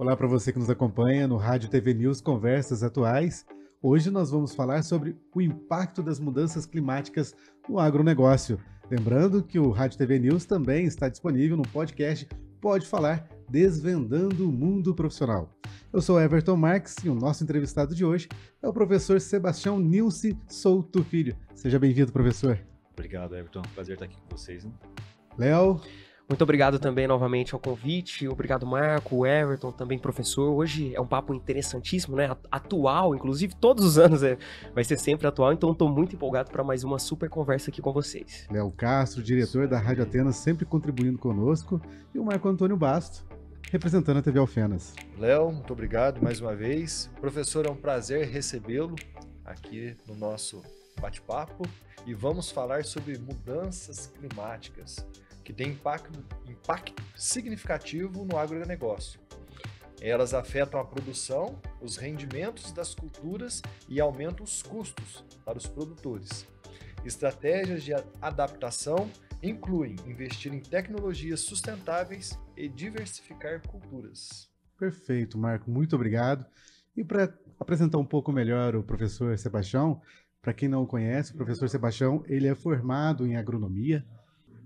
Olá para você que nos acompanha no Rádio TV News Conversas Atuais. Hoje nós vamos falar sobre o impacto das mudanças climáticas no agronegócio. Lembrando que o Rádio TV News também está disponível no podcast Pode Falar, Desvendando o Mundo Profissional. Eu sou Everton Marques e o nosso entrevistado de hoje é o professor Sebastião Nilce Souto Filho. Seja bem-vindo, professor. Obrigado, Everton. Prazer estar aqui com vocês. Né? Léo. Muito obrigado também novamente ao convite, obrigado Marco, Everton, também professor. Hoje é um papo interessantíssimo, né? Atual, inclusive todos os anos vai ser sempre atual, então estou muito empolgado para mais uma super conversa aqui com vocês. Léo Castro, diretor da Rádio Atenas, sempre contribuindo conosco, e o Marco Antônio Basto, representando a TV Alfenas. Léo, muito obrigado mais uma vez. Professor, é um prazer recebê-lo aqui no nosso bate-papo e vamos falar sobre mudanças climáticas que tem impacto significativo no agronegócio. Elas afetam a produção, os rendimentos das culturas e aumentam os custos para os produtores. Estratégias de adaptação incluem investir em tecnologias sustentáveis e diversificar culturas. Perfeito, Marco, muito obrigado. E para apresentar um pouco melhor o professor Sebastião, para quem não o conhece, o professor Sebastião, ele é formado em agronomia,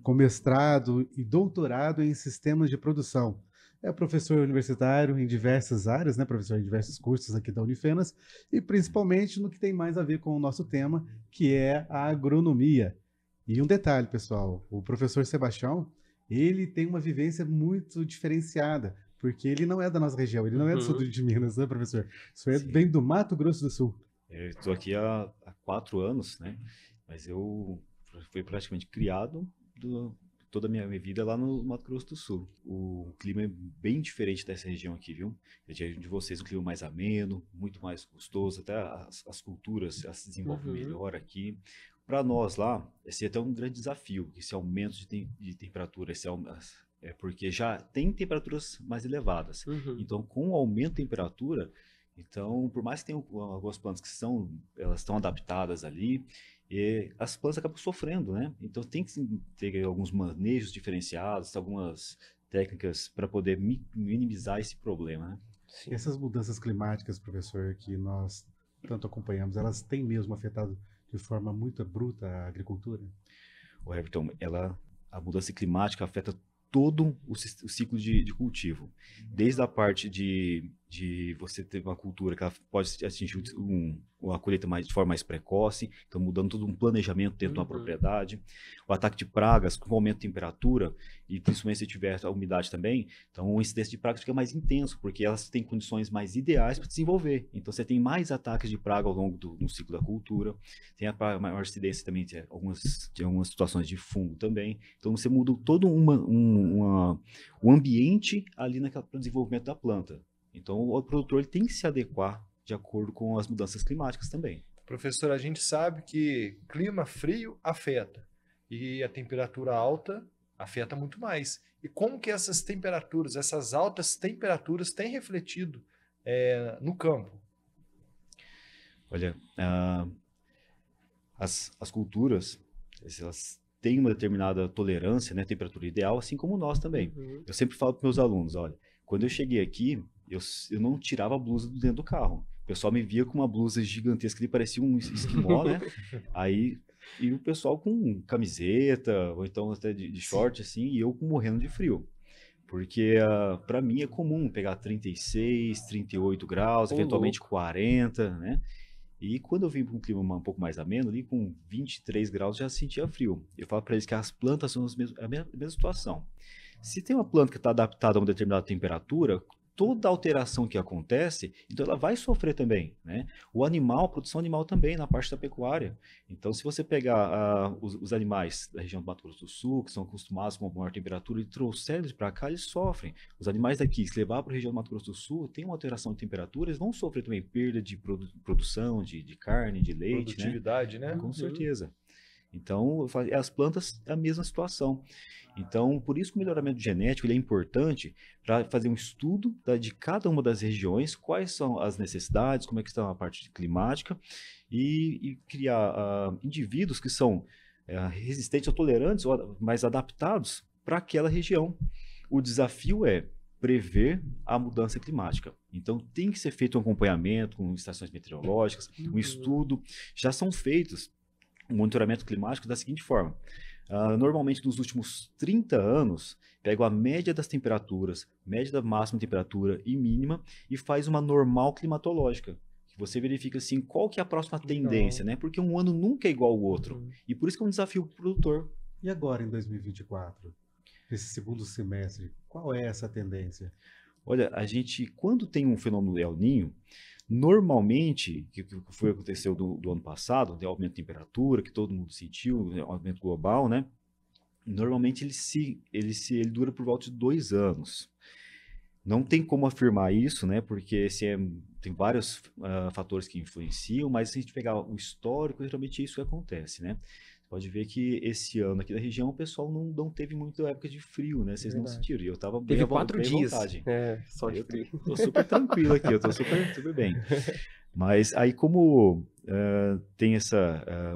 com mestrado e doutorado em sistemas de produção. É professor universitário em diversas áreas, né, professor, em diversos cursos aqui da Unifenas, e principalmente no que tem mais a ver com o nosso tema, que é a agronomia. E um detalhe, pessoal, o professor Sebastião, ele tem uma vivência muito diferenciada, porque ele não é da nossa região, ele não é do sul de Minas, né, professor? O senhor vem do Mato Grosso do Sul. Eu estou aqui há 4 anos, né, mas eu fui praticamente criado toda a minha vida lá no Mato Grosso do Sul. O clima é bem diferente dessa região aqui, viu? De vocês, um clima mais ameno, muito mais gostoso, até as culturas se desenvolvem melhor aqui. Para nós lá, esse é até um grande desafio, esse aumento de temperatura, porque já tem temperaturas mais elevadas. Então, com o aumento de temperatura, então, por mais que tenham algumas plantas que elas estão adaptadas ali, e as plantas acabam sofrendo, né? Então tem que ter alguns manejos diferenciados, algumas técnicas para poder minimizar esse problema, né? Sim. Essas mudanças climáticas, professor, que nós tanto acompanhamos, elas têm mesmo afetado de forma muito bruta a agricultura? O Everton, a mudança climática afeta todo o ciclo de cultivo. Desde a parte de você ter uma cultura que ela pode atingir uma colheita de forma mais precoce, então mudando todo um planejamento dentro de uma propriedade. O ataque de pragas, com o aumento de temperatura, e principalmente se tiver a umidade também, então o incidência de pragas fica mais intenso, porque elas têm condições mais ideais para desenvolver. Então você tem mais ataques de praga ao longo do ciclo da cultura, tem a maior incidência também de algumas situações de fungo também. Então você muda todo o ambiente ali para o desenvolvimento da planta. Então, o produtor ele tem que se adequar de acordo com as mudanças climáticas também. Professor, a gente sabe que clima frio afeta e a temperatura alta afeta muito mais. E como que essas altas temperaturas têm refletido no campo? Olha, as culturas, elas têm uma determinada tolerância, né, temperatura ideal, assim como nós também. Eu sempre falo para meus alunos, olha, quando eu cheguei aqui, eu não tirava a blusa de dentro do carro. O pessoal me via com uma blusa gigantesca que parecia um esquimó, né? E o pessoal com camiseta, ou então até de short, assim, e eu morrendo de frio. Porque para mim é comum pegar 36, 38 graus, eventualmente 40, né? E quando eu vim para um clima um pouco mais ameno, ali com 23 graus já sentia frio. Eu falo para eles que as plantas são a mesma situação. Se tem uma planta que está adaptada a uma determinada temperatura, toda alteração que acontece, então ela vai sofrer também, né? A produção animal também, na parte da pecuária. Então, se você pegar os animais da região do Mato Grosso do Sul, que são acostumados com uma maior temperatura, e trouxer eles para cá, eles sofrem. Os animais daqui, se levar para a região do Mato Grosso do Sul, tem uma alteração de temperatura, eles vão sofrer também perda de produção, de carne, de leite, produtividade, né? Com certeza. Então, as plantas é a mesma situação. Então, por isso que o melhoramento genético ele é importante para fazer um estudo de cada uma das regiões, quais são as necessidades, como é que está a parte climática, e criar indivíduos que são resistentes ou tolerantes, ou mais adaptados para aquela região. O desafio é prever a mudança climática. Então, tem que ser feito um acompanhamento com estações meteorológicas, um estudo. Já são feitos um monitoramento climático da seguinte forma. Normalmente, nos últimos 30 anos, pega a média das temperaturas, média da máxima temperatura e mínima, e faz uma normal climatológica. Que você verifica assim, qual que é a próxima tendência, né? Porque um ano nunca é igual ao outro. E por isso que é um desafio para o produtor. E agora, em 2024, esse segundo semestre, qual é essa tendência? Olha, a gente, quando tem um fenômeno El Niño, normalmente, que foi aconteceu do ano passado, de aumento de temperatura, que todo mundo sentiu, aumento global, né? Normalmente ele dura por volta de 2 anos. Não tem como afirmar isso, né? Porque tem vários fatores que influenciam, mas se a gente pegar o histórico, geralmente é isso que acontece, né? Você pode ver que esse ano aqui na região o pessoal não teve muita época de frio, né? Vocês não sentiram. E eu tava bem Teve 4 bem à dias. vontade. Só de Eu frio. tô super tranquilo aqui, eu tô super bem. Mas aí como tem esse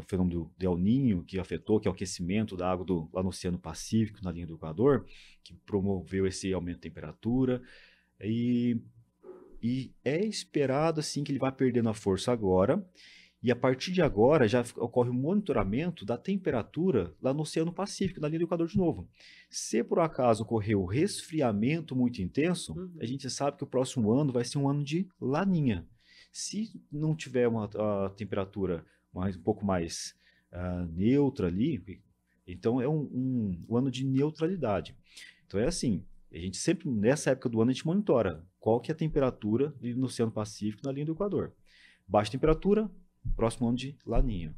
fenômeno do El Niño que afetou, que é o aquecimento da água lá no Oceano Pacífico, na linha do Equador, que promoveu esse aumento de temperatura, e é esperado assim que ele vá perdendo a força agora, e a partir de agora já ocorre o monitoramento da temperatura lá no Oceano Pacífico, na linha do Equador de novo. Se por acaso ocorrer o resfriamento muito intenso, a gente sabe que o próximo ano vai ser um ano de laninha. Se não tiver a temperatura um pouco mais neutra ali, então é um ano de neutralidade. Então é assim, a gente sempre, nessa época do ano, a gente monitora qual que é a temperatura no Oceano Pacífico, na linha do Equador. Baixa temperatura, próximo ano de laninha.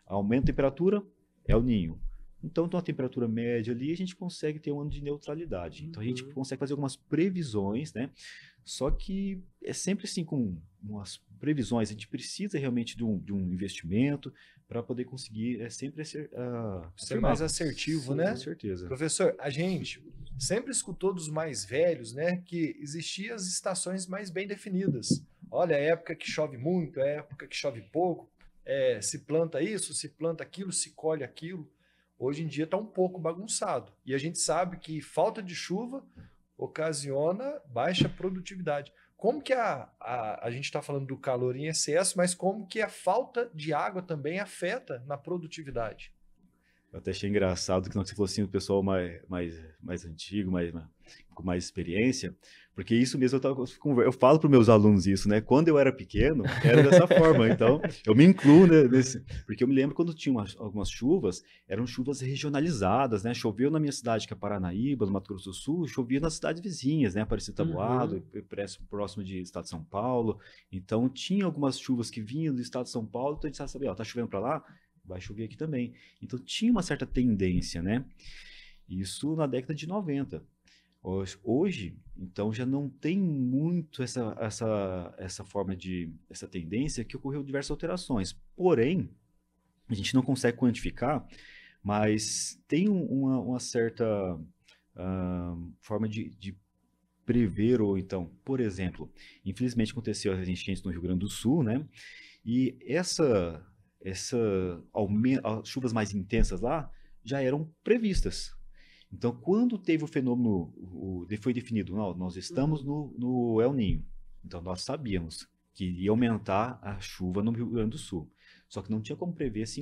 Aumenta a temperatura, El Niño. Então, tem uma temperatura média ali, a gente consegue ter um ano de neutralidade. Então, a gente consegue fazer algumas previsões, né? Só que é sempre assim, com umas previsões, a gente precisa realmente de um investimento para poder conseguir sempre ser mais assertivo, né? Com certeza. Professor, a gente sempre escutou dos mais velhos, né, que existiam as estações mais bem definidas. Olha, a época que chove muito, a época que chove pouco, se planta isso, se planta aquilo, se colhe aquilo. Hoje em dia está um pouco bagunçado. E a gente sabe que falta de chuva ocasiona baixa produtividade. Como que a gente está falando do calor em excesso, mas como que a falta de água também afeta na produtividade? Eu até achei engraçado que você falou assim, o pessoal mais antigo, com mais experiência, porque isso mesmo eu falo para os meus alunos isso, né? Quando eu era pequeno, era dessa forma. Então, eu me incluo, né, porque eu me lembro quando tinha algumas chuvas, eram chuvas regionalizadas, né? Choveu na minha cidade, que é Paranaíba, no Mato Grosso do Sul, chovia nas cidades vizinhas, né? Aparecido Taboado, próximo de estado de São Paulo. Então, tinha algumas chuvas que vinham do estado de São Paulo, então a gente sabia, ó, tá chovendo para lá, vai chover aqui também. Então tinha uma certa tendência, né? Isso na década de 90. Hoje, então, já não tem muito essa forma essa tendência, que ocorreu diversas alterações. Porém, a gente não consegue quantificar, mas tem uma certa forma de prever, ou então, por exemplo, infelizmente aconteceu as enchentes no Rio Grande do Sul, né? E as chuvas mais intensas lá já eram previstas. Então, quando teve o fenômeno, foi definido, nós estamos no El Niño. Então, nós sabíamos que ia aumentar a chuva no Rio Grande do Sul. Só que não tinha como prever assim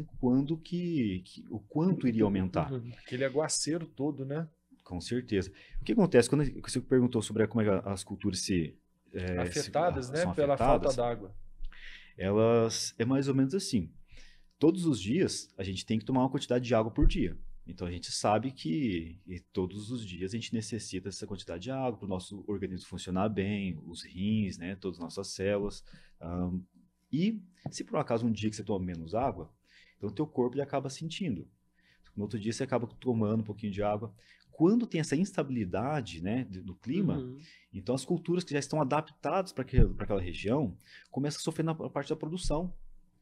o quanto iria aumentar. Aquele aguaceiro todo, né? Com certeza. O que acontece quando você perguntou sobre como é que as culturas afetadas, né? São Pela afetadas, falta d'água. Elas é mais ou menos assim. Todos os dias a gente tem que tomar uma quantidade de água por dia. Então a gente sabe que todos os dias a gente necessita dessa quantidade de água para o nosso organismo funcionar bem, os rins, né, todas as nossas células. E se por um acaso um dia que você toma menos água, então o teu corpo ele acaba sentindo. No outro dia você acaba tomando um pouquinho de água. Quando tem essa instabilidade, né, do clima, então as culturas que já estão adaptadas para aquela região começam a sofrer na parte da produção,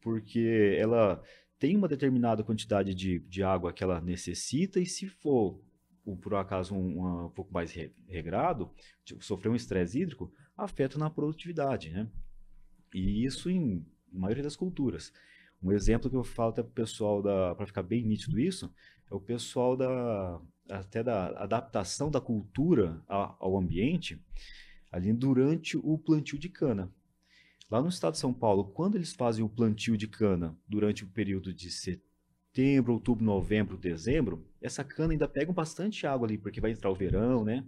porque ela tem uma determinada quantidade de água que ela necessita, e se for, por um acaso, um pouco mais regrado, sofrer um estresse hídrico, afeta na produtividade, né? E isso em maioria das culturas. Um exemplo que eu falo até para o pessoal, para ficar bem nítido isso, é o pessoal até da adaptação da cultura ao ambiente ali durante o plantio de cana. Lá no estado de São Paulo, quando eles fazem o plantio de cana durante o período de setembro, outubro, novembro, dezembro, essa cana ainda pega bastante água ali, porque vai entrar o verão, né?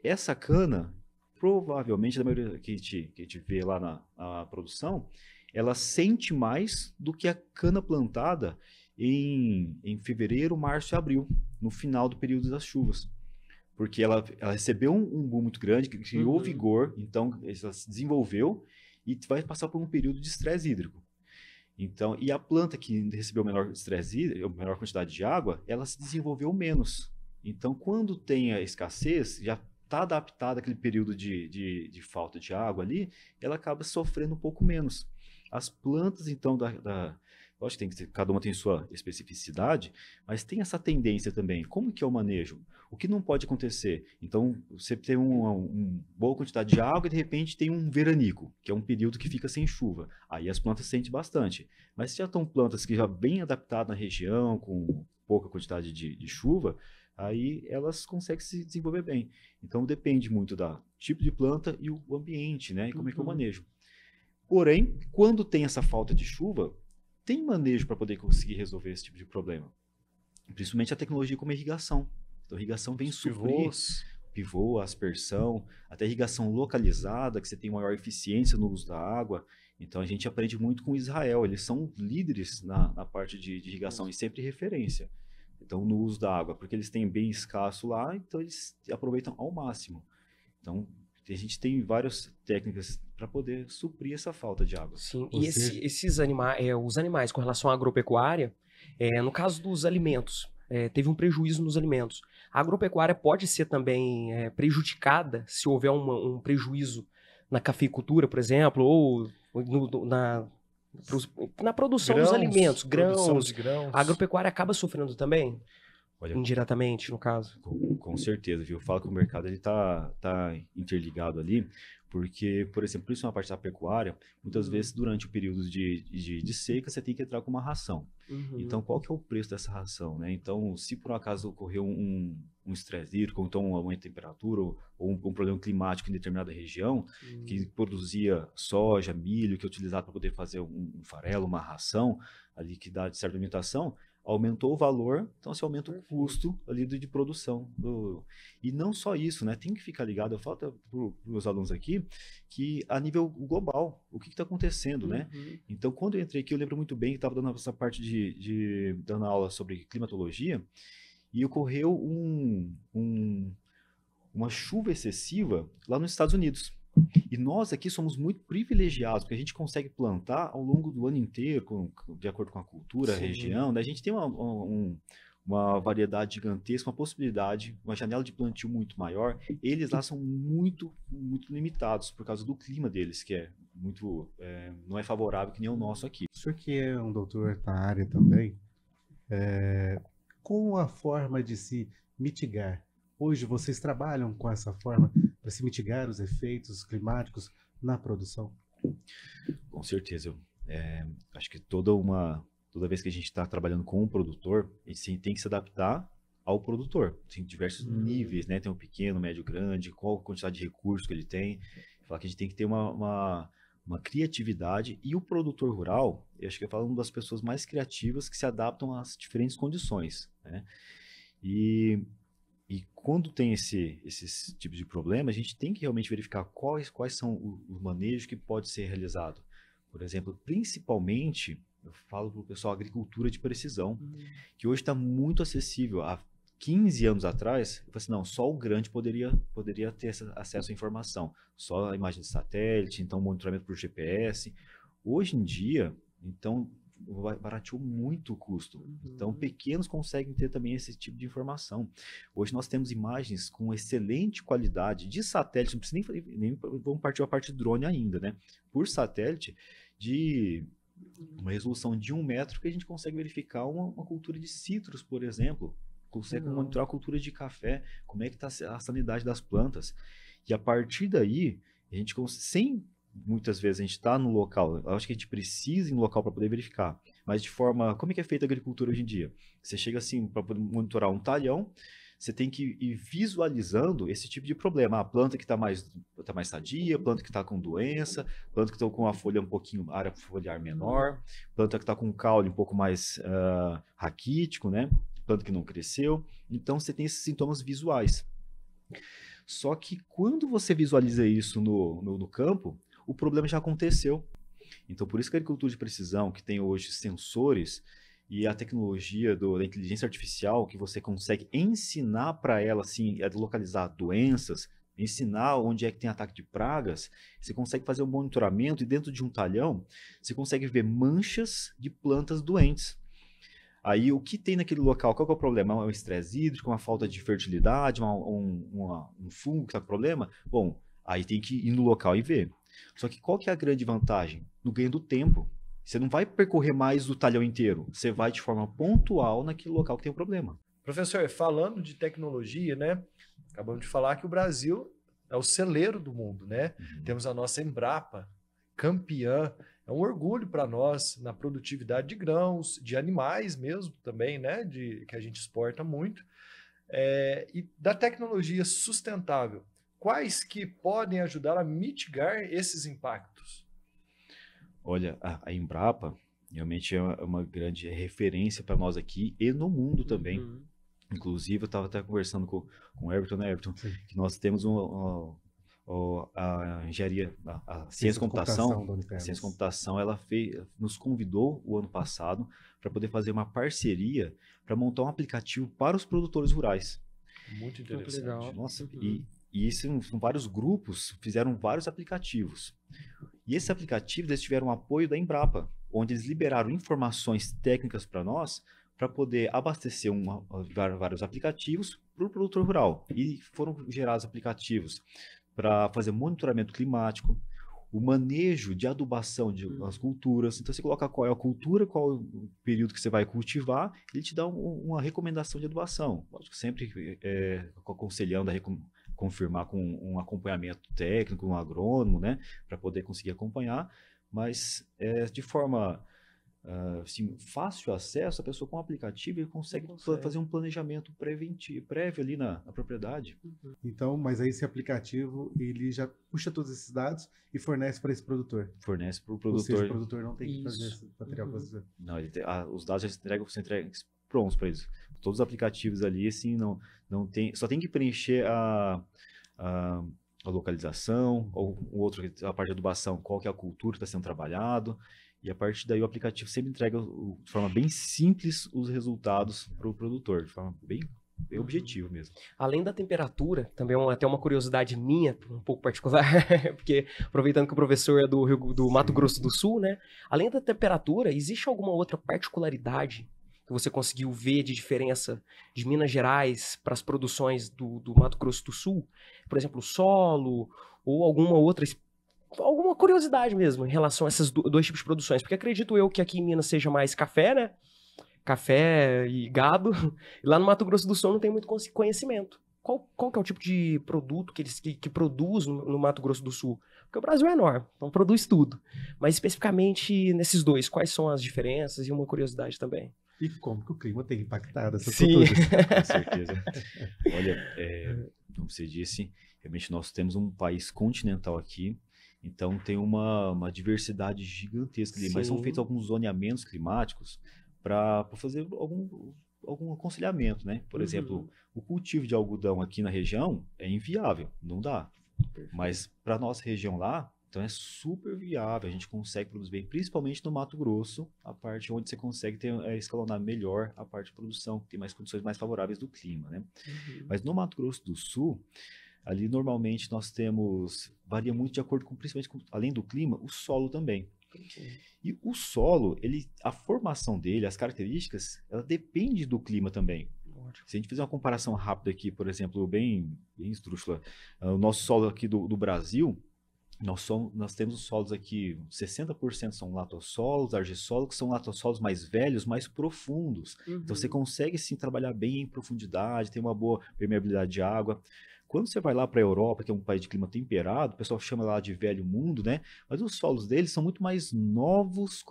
Essa cana, provavelmente, da maioria que a gente vê lá na produção, ela sente mais do que a cana plantada em fevereiro, março e abril, no final do período das chuvas. Porque ela recebeu um boom muito grande, que criou vigor, então ela se desenvolveu e vai passar por um período de estresse hídrico. Então, e a planta que recebeu menor estresse hídrico, menor quantidade de água, ela se desenvolveu menos. Então, quando tem a escassez, já está adaptada àquele período de falta de água ali, ela acaba sofrendo um pouco menos. As plantas, então, lógico que tem que ter, cada uma tem sua especificidade, mas tem essa tendência também. Como que é o manejo? O que não pode acontecer? Então, você tem uma boa quantidade de água e, de repente, tem um veranico, que é um período que fica sem chuva. Aí as plantas sentem bastante. Mas se já estão plantas que já bem adaptadas na região, com pouca quantidade de chuva, aí elas conseguem se desenvolver bem. Então, depende muito do tipo de planta e o ambiente, né? E como é que eu manejo. Porém, quando tem essa falta de chuva, tem manejo para poder conseguir resolver esse tipo de problema. Principalmente a tecnologia como a irrigação. Então, a irrigação vem suprir pivô, aspersão, até irrigação localizada, que você tem maior eficiência no uso da água. Então, a gente aprende muito com Israel. Eles são líderes na parte de irrigação e sempre referência. Então, no uso da água, porque eles têm bem escasso lá, então eles aproveitam ao máximo. Então, a gente tem várias técnicas para poder suprir essa falta de água. Sim, e esses animais, os animais com relação à agropecuária, no caso dos alimentos, teve um prejuízo nos alimentos. A agropecuária pode ser também prejudicada se houver um prejuízo na cafeicultura, por exemplo, ou na produção dos alimentos, grãos. A agropecuária acaba sofrendo também? Olha, indiretamente, no caso. Com certeza, viu? Eu falo que o mercado ele tá interligado ali, porque, por exemplo, principalmente na parte da pecuária, muitas vezes durante o período de seca você tem que entrar com uma ração. Então, qual que é o preço dessa ração, né? Então, se por um acaso ocorreu um estresse hídrico, ou então um aumento de temperatura, ou um problema climático em determinada região, que produzia soja, milho, que é utilizado para poder fazer um farelo, uma ração ali que dá de certa alimentação, aumentou o valor, então se aumenta o custo ali de produção. E não só isso, né? Tem que ficar ligado, eu falo para os meus alunos aqui, que a nível global, o que está acontecendo, né? Então, quando eu entrei aqui, eu lembro muito bem que estava dando essa parte dando aula sobre climatologia, e ocorreu uma chuva excessiva lá nos Estados Unidos. E nós aqui somos muito privilegiados, porque a gente consegue plantar ao longo do ano inteiro, de acordo com a cultura, a região, né? A gente tem uma variedade gigantesca, uma possibilidade, uma janela de plantio muito maior. Eles lá são muito, muito limitados por causa do clima deles, que é muito, não é favorável que nem o nosso aqui. O senhor que é um doutor na área também, com a forma de se mitigar, hoje vocês trabalham com essa forma para se mitigar os efeitos climáticos na produção? Com certeza. Acho que toda vez que a gente está trabalhando com um produtor, a gente tem que se adaptar ao produtor. Tem diversos níveis, né? Tem um pequeno, médio, grande, qual a quantidade de recursos que ele tem. Falar que a gente tem que ter uma criatividade. E o produtor rural, eu acho que é uma das pessoas mais criativas que se adaptam às diferentes condições, né? E quando tem esses tipos de problema, a gente tem que realmente verificar quais são os manejos que pode ser realizado. Por exemplo, principalmente, eu falo para o pessoal, agricultura de precisão, que hoje está muito acessível. Há 15 anos atrás, eu falei assim, não, só o grande poderia ter acesso à informação. Só a imagem de satélite, então monitoramento por GPS. Hoje em dia, então, barateou muito o custo. Então, pequenos conseguem ter também esse tipo de informação. Hoje nós temos imagens com excelente qualidade de satélite, não precisa nem vamos partir a parte de drone ainda, né? Por satélite, de uma resolução de 1 metro, que a gente consegue verificar uma cultura de citros, por exemplo. Consegue monitorar a cultura de café, como é que está a sanidade das plantas. E a partir daí, a gente consegue, muitas vezes a gente está no local, eu acho que a gente precisa ir no local para poder verificar, mas de forma, como é que é feita a agricultura hoje em dia? Você chega assim, para poder monitorar um talhão, você tem que ir visualizando esse tipo de problema. A planta que está tá mais sadia, planta que está com doença, planta que está com a folha um pouquinho, área foliar menor, planta que está com um caule um pouco mais raquítico, né? Planta que não cresceu. Então, você tem esses sintomas visuais. Só que quando você visualiza isso no campo, o problema já aconteceu. Então, por isso que a agricultura de precisão, que tem hoje sensores e a tecnologia da inteligência artificial, que você consegue ensinar para ela assim, a localizar doenças, ensinar onde é que tem ataque de pragas, você consegue fazer um monitoramento e dentro de um talhão, você consegue ver manchas de plantas doentes. Aí, o que tem naquele local? Qual que é o problema? É um estresse hídrico, uma falta de fertilidade, um fungo que está com problema? Bom, aí tem que ir no local e ver. Só que qual que é a grande vantagem? No ganho do tempo. Você não vai percorrer mais o talhão inteiro. Você vai de forma pontual naquele local que tem o problema. Professor, falando de tecnologia, né? Acabamos de falar que o Brasil é o celeiro do mundo, né? Temos a nossa Embrapa, campeã. É um orgulho para nós na produtividade de grãos, de animais mesmo também, né? Que a gente exporta muito. E da tecnologia sustentável. Quais que podem ajudar a mitigar esses impactos? Olha, a Embrapa realmente é uma grande referência para nós aqui e no mundo também. Inclusive, eu estava até conversando com o Everton, né, Everton? Sim. Que nós temos a engenharia, a ciência da computação, ela nos convidou o ano passado para poder fazer uma parceria para montar um aplicativo para os produtores rurais. Muito interessante. Legal. Nossa, e isso, vários grupos fizeram vários aplicativos. E esses aplicativos eles tiveram o apoio da Embrapa, onde eles liberaram informações técnicas para nós para poder abastecer vários aplicativos para o produtor rural. E foram gerados aplicativos para fazer monitoramento climático, o manejo de adubação das culturas. Então, você coloca qual é a cultura, qual é o período que você vai cultivar, ele te dá uma recomendação de adubação. Lógico, sempre aconselhando confirmar com um acompanhamento técnico, um agrônomo, né, para poder conseguir acompanhar, mas de forma assim, fácil acesso, a pessoa com o aplicativo ele consegue fazer um planejamento prévio ali na propriedade. Então, mas aí esse aplicativo, ele já puxa todos esses dados e fornece para esse produtor. Fornece para o Ou produtor. seja, o produtor não tem que fazer esse material para você. Não, os dados você entrega prontos para eles. Todos os aplicativos ali, assim, não tem, só tem que preencher a localização, ou a parte de adubação, qual que é a cultura que está sendo trabalhado, e a partir daí o aplicativo sempre entrega de forma bem simples os resultados para o produtor, de forma bem objetivo mesmo. Além da temperatura, também até uma curiosidade minha, um pouco particular, porque aproveitando que o professor é do Mato Grosso do Sul, né? Além da temperatura, existe alguma outra particularidade que você conseguiu ver de diferença de Minas Gerais para as produções do Mato Grosso do Sul? Por exemplo, o solo ou alguma curiosidade mesmo em relação a esses dois tipos de produções? Porque acredito eu que aqui em Minas seja mais café, né? Café e gado. E lá no Mato Grosso do Sul não tem muito conhecimento. Qual que é o tipo de produto que produz no Mato Grosso do Sul? Porque o Brasil é enorme, então produz tudo. Mas especificamente nesses dois, quais são as diferenças e uma curiosidade também? E como que o clima tem impactado essas Sim. culturas? Com certeza. Olha, como você disse, realmente nós temos um país continental aqui, então tem uma diversidade gigantesca ali, mas são feitos alguns zoneamentos climáticos para fazer algum aconselhamento, né? Por exemplo, o cultivo de algodão aqui na região é inviável, não dá. Mas para a nossa região lá, então é super viável, a gente consegue produzir bem, principalmente no Mato Grosso, a parte onde você consegue escalonar melhor a parte de produção, tem mais condições mais favoráveis do clima, né? Mas no Mato Grosso do Sul, ali normalmente nós varia muito de acordo com, principalmente além do clima, o solo também. E o solo, a formação dele, as características, ela depende do clima também. Se a gente fizer uma comparação rápida aqui, por exemplo, bem esdrúxula, o nosso solo aqui do Brasil, nós temos solos aqui, 60% são latossolos, argissolos, que são latossolos mais velhos, mais profundos. Então você consegue sim trabalhar bem em profundidade, tem uma boa permeabilidade de água. Quando você vai lá para a Europa, que é um país de clima temperado, o pessoal chama lá de velho mundo, né? Mas os solos deles são muito mais novos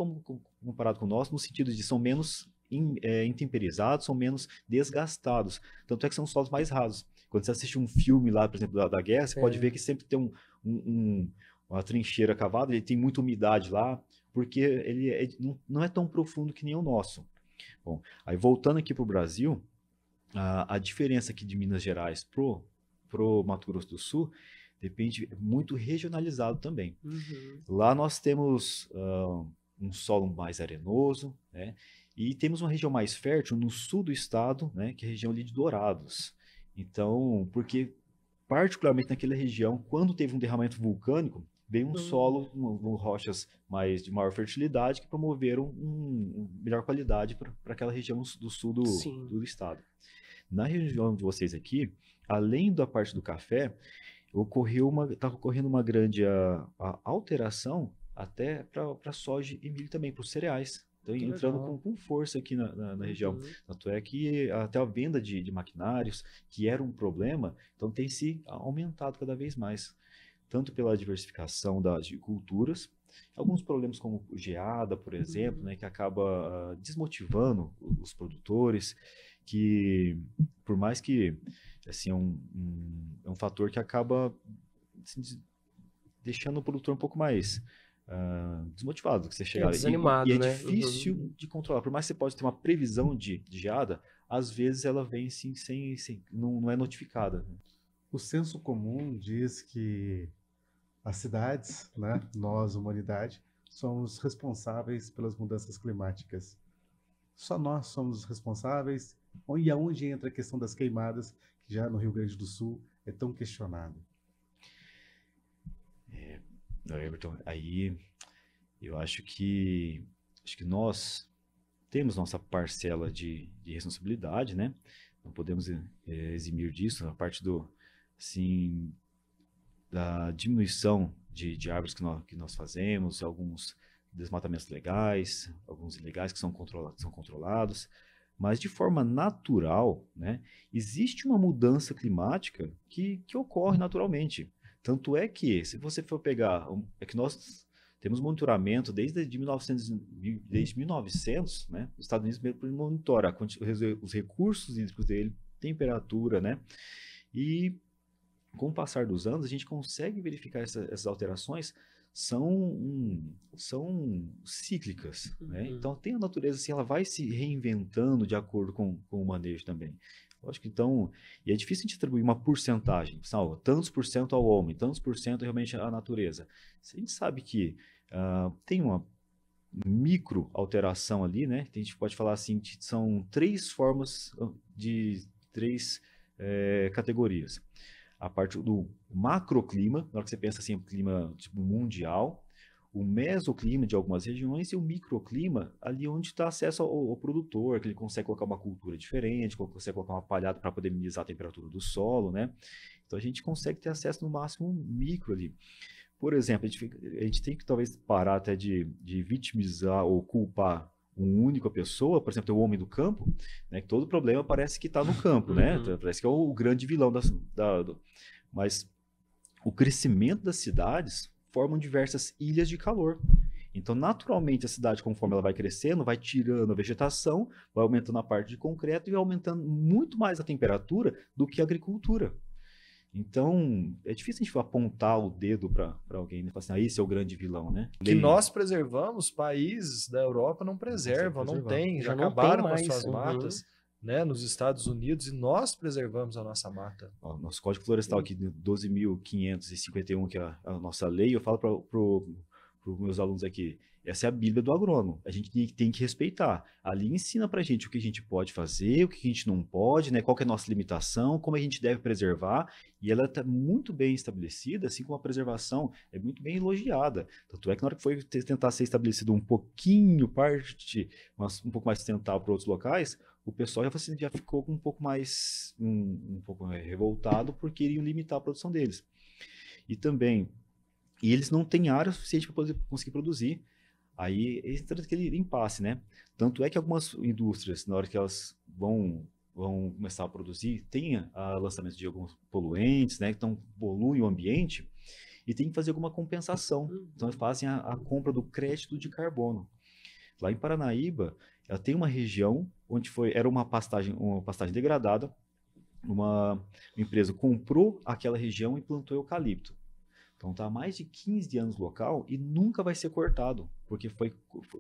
comparado com o nosso, no sentido de são menos intemperizados, são menos desgastados. Tanto é que são solos mais rasos. Quando você assiste um filme lá, por exemplo, da guerra, você pode ver que sempre tem uma trincheira cavada, ele tem muita umidade lá, porque ele não é tão profundo que nem o nosso. Bom, aí voltando aqui para o Brasil, a diferença aqui de Minas Gerais pro Mato Grosso do Sul depende muito regionalizado também. Lá nós temos um solo mais arenoso, né? E temos uma região mais fértil no sul do estado, né? Que é a região ali de Dourados. Então, porque particularmente naquela região, quando teve um derramamento vulcânico, veio um solo com rochas de maior fertilidade que promoveram uma melhor qualidade para aquela região do sul do estado. Na região de vocês aqui, além da parte do café, está ocorrendo uma grande alteração até para soja e milho também, para os cereais. Então, entrando com força aqui na região. Tanto é que até a venda de maquinários, que era um problema, então tem se aumentado cada vez mais. Tanto pela diversificação de culturas, alguns problemas como geada, por exemplo, né, que acaba desmotivando os produtores, que por mais que assim, é um fator que acaba assim, deixando o produtor um pouco mais desmotivado, que você chegar desanimado, e é né? difícil de controlar. Por mais que você pode ter uma previsão de geada, às vezes ela vem assim, não é notificada. O senso comum diz que as cidades, né, nós, humanidade, somos responsáveis pelas mudanças climáticas. Só nós somos os responsáveis? E aonde entra a questão das queimadas, que já no Rio Grande do Sul é tão questionada? Everton, aí eu acho que nós temos nossa parcela de responsabilidade, né? Não podemos eximir disso, a parte da diminuição de árvores que nós fazemos, alguns desmatamentos legais, alguns ilegais que são controlados, mas de forma natural, né, existe uma mudança climática que ocorre naturalmente. Tanto é que, se você for pegar, é que nós temos monitoramento desde 1900, né, os Estados Unidos mesmo monitora os recursos hídricos dele, temperatura, né, e com o passar dos anos, a gente consegue verificar essas alterações são cíclicas, né? Então, tem a natureza, assim, ela vai se reinventando de acordo com o manejo também. Lógico, então, e é difícil a gente atribuir uma porcentagem, tantos por cento ao homem, tantos por cento realmente à natureza. A gente sabe que tem uma micro alteração ali, né? A gente pode falar assim, que são três categorias. A parte do macroclima, na hora que você pensa assim, o clima tipo mundial, o mesoclima de algumas regiões e o microclima ali onde está acesso ao produtor, que ele consegue colocar uma cultura diferente, consegue colocar uma palhada para poder minimizar a temperatura do solo, né? Então a gente consegue ter acesso no máximo micro ali. Por exemplo, a gente tem que talvez parar até de vitimizar ou culpar uma única pessoa, por exemplo, o homem do campo, né, que todo problema parece que está no campo, né? Parece que é o grande vilão mas o crescimento das cidades formam diversas ilhas de calor. Então, naturalmente, a cidade, conforme ela vai crescendo, vai tirando a vegetação, vai aumentando a parte de concreto e vai aumentando muito mais a temperatura do que a agricultura. Então, é difícil a gente apontar o dedo para alguém e falar assim, esse é o grande vilão, né? Que nós preservamos, países da Europa não preservam, não tem, já acabaram com as suas matas, né, nos Estados Unidos, e nós preservamos a nossa mata. Nosso Código Florestal aqui, 12.551, que é a nossa lei, eu falo para os meus alunos aqui, essa é a Bíblia do agrônomo, a gente tem que respeitar. Ali ensina para a gente o que a gente pode fazer, o que a gente não pode, né, qual que é a nossa limitação, como a gente deve preservar, e ela está muito bem estabelecida, assim como a preservação é muito bem elogiada. Tanto é que na hora que foi tentar ser estabelecido um pouquinho, um pouco mais sustentável para outros locais, o pessoal já ficou um pouco mais um pouco revoltado porque iriam limitar a produção deles. E eles não têm área suficiente para poder conseguir produzir. Aí entra aquele impasse, né? Tanto é que algumas indústrias, na hora que elas vão começar a produzir, tem lançamento de alguns poluentes, né? Então poluem o ambiente e tem que fazer alguma compensação. Então eles fazem a compra do crédito de carbono. Lá em Paranaíba, ela tem uma região onde era uma pastagem degradada, uma empresa comprou aquela região e plantou eucalipto. Então está há mais de 15 anos no local e nunca vai ser cortado, porque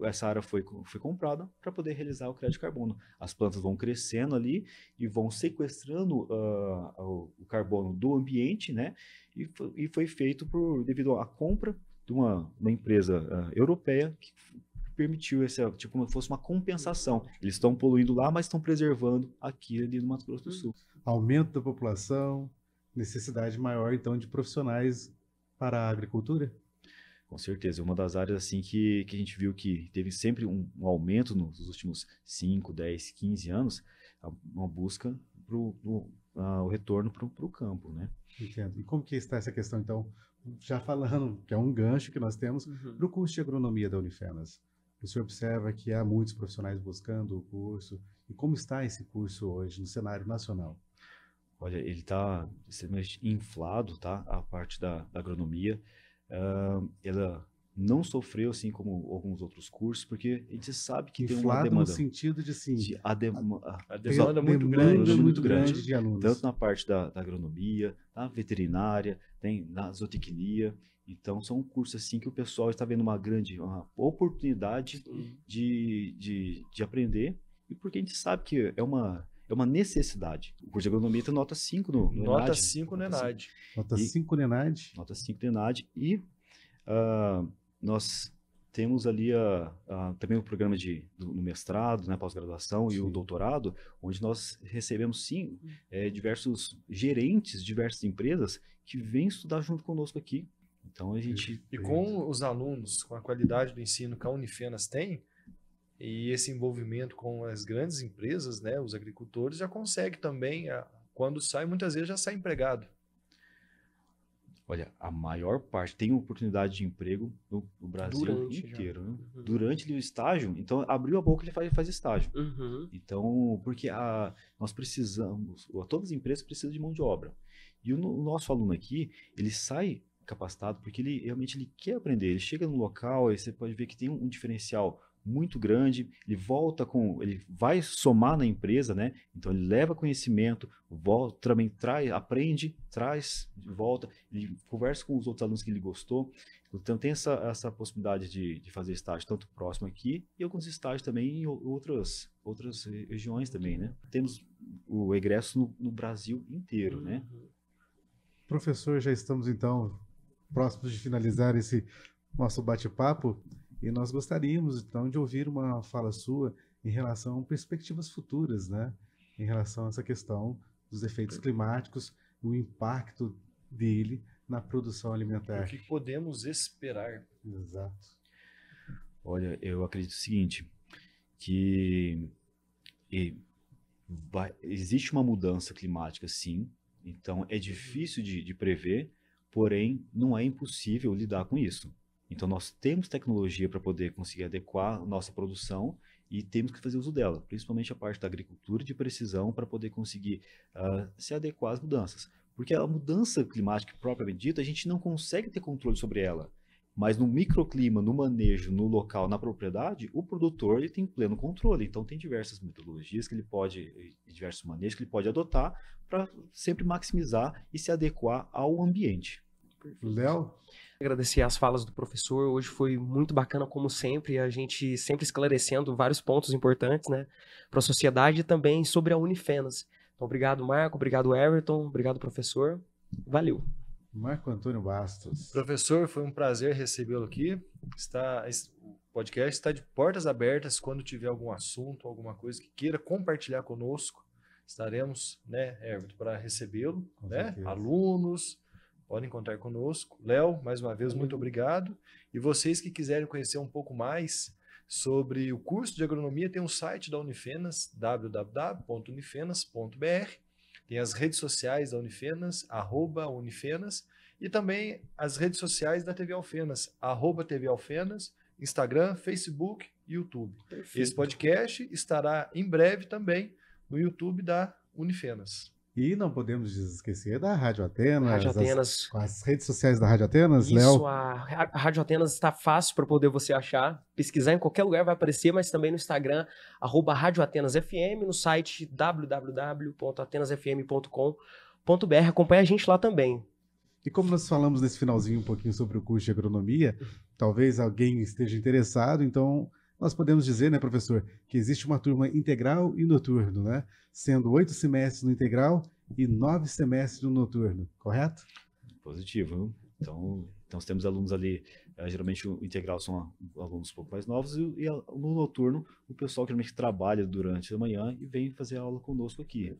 essa área foi comprada para poder realizar o crédito de carbono. As plantas vão crescendo ali e vão sequestrando o carbono do ambiente, né? E foi feito devido à compra de uma empresa europeia que permitiu tipo como se fosse uma compensação. Eles estão poluindo lá, mas estão preservando aqui ali no Mato Grosso do Sul. Aumento da população, necessidade maior, então, de profissionais para a agricultura? Com certeza, é uma das áreas assim que a gente viu que teve sempre um aumento nos últimos 5, 10, 15 anos, uma busca o retorno para o campo, né? Entendo. E como que está essa questão, então, já falando, que é um gancho que nós temos, para o curso de agronomia da Unifenas? O senhor observa que há muitos profissionais buscando o curso, e como está esse curso hoje no cenário nacional? Olha, ele está extremamente inflado, tá? A parte da agronomia. Ela não sofreu, assim como alguns outros cursos, porque a gente sabe que tem uma demanda. No sentido de, sim, a demanda muito grande de alunos. Tanto na parte da agronomia, na veterinária, na zootecnia. Então, são cursos assim que o pessoal está vendo uma oportunidade de aprender, e porque a gente sabe que é uma necessidade. O curso de agronomia tem nota 5 no ENAD. Nota 5 no ENAD. Nota 5 no ENAD. Nota 5 no ENAD. E nós temos ali também o programa no mestrado, né, pós-graduação e o doutorado, onde nós recebemos, sim, diversos gerentes de diversas empresas que vêm estudar junto conosco aqui. Então, a gente... E com os alunos, com a qualidade do ensino que a Unifenas tem, e esse envolvimento com as grandes empresas, né, os agricultores, já consegue também, quando sai, muitas vezes já sai empregado. Olha, a maior parte tem oportunidade de emprego no Brasil inteiro. Né? Durante o estágio, então abriu a boca, ele faz estágio. Então, porque nós precisamos, todas as empresas precisam de mão de obra. E o nosso aluno aqui, ele sai capacitado porque ele realmente quer aprender. Ele chega no local e você pode ver que tem um diferencial muito grande, ele vai somar na empresa, né? Então ele leva conhecimento, volta, também aprende, traz de volta, ele conversa com os outros alunos que ele gostou. Então tem essa possibilidade de fazer estágio tanto próximo aqui e alguns estágios também em outras regiões também, né? Temos o egresso no Brasil inteiro, né? Professor, já estamos então próximos de finalizar esse nosso bate-papo. E nós gostaríamos, então, de ouvir uma fala sua em relação a perspectivas futuras, né? Em relação a essa questão dos efeitos climáticos, o impacto dele na produção alimentar. O que podemos esperar? Exato. Olha, eu acredito o seguinte, que existe uma mudança climática, sim, então é difícil de prever, porém não é impossível lidar com isso. Então, nós temos tecnologia para poder conseguir adequar a nossa produção e temos que fazer uso dela, principalmente a parte da agricultura de precisão para poder conseguir se adequar às mudanças. Porque a mudança climática propriamente dita, a gente não consegue ter controle sobre ela. Mas no microclima, no manejo, no local, na propriedade, o produtor ele tem pleno controle. Então, tem diversas metodologias diversos manejos que ele pode adotar para sempre maximizar e se adequar ao ambiente. Léo? Agradecer as falas do professor, hoje foi muito bacana como sempre, a gente sempre esclarecendo vários pontos importantes, né, para a sociedade e também sobre a Unifenas. Então, obrigado Marco, obrigado Everton, obrigado professor, valeu. Marco Antônio Bastos. Professor, foi um prazer recebê-lo aqui, o podcast está de portas abertas, quando tiver algum assunto, alguma coisa que queira compartilhar conosco, estaremos, né, Everton, para recebê-lo, né, alunos, podem contar conosco. Léo, mais uma vez, muito obrigado. E vocês que quiserem conhecer um pouco mais sobre o curso de agronomia, tem um site da Unifenas, www.unifenas.br. Tem as redes sociais da Unifenas, @Unifenas, e também as redes sociais da TV Alfenas, @TV Alfenas, Instagram, Facebook e YouTube. Perfeito. Esse podcast estará em breve também no YouTube da Unifenas. E não podemos esquecer da Rádio Atenas, Rádio Atenas. com as redes sociais da Rádio Atenas, Isso, Léo. a Rádio Atenas está fácil para poder você achar. Pesquisar em qualquer lugar vai aparecer, mas também no Instagram, @RádioAtenasFM, no site www.atenasfm.com.br. Acompanha a gente lá também. E como nós falamos nesse finalzinho um pouquinho sobre o curso de agronomia, talvez alguém esteja interessado, então nós podemos dizer, né, professor, que existe uma turma integral e noturno, né? Sendo 8 semestres no integral e 9 semestres no noturno, correto? Positivo, viu? Então, nós temos alunos ali, geralmente o integral são alunos um pouco mais novos, e no noturno, o pessoal que geralmente trabalha durante a manhã e vem fazer aula conosco aqui.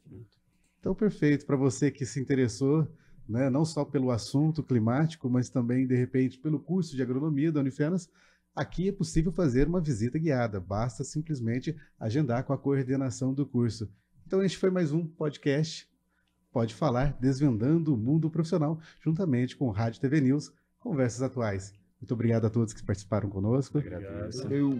Então, perfeito. Para você que se interessou, né, não só pelo assunto climático, mas também, de repente, pelo curso de agronomia da Unifenas, aqui é possível fazer uma visita guiada. Basta simplesmente agendar com a coordenação do curso. Então, este foi mais um podcast Pode Falar, desvendando o mundo profissional, juntamente com Rádio TV News, Conversas Atuais. Muito obrigado a todos que participaram conosco. Agradeço. Valeu.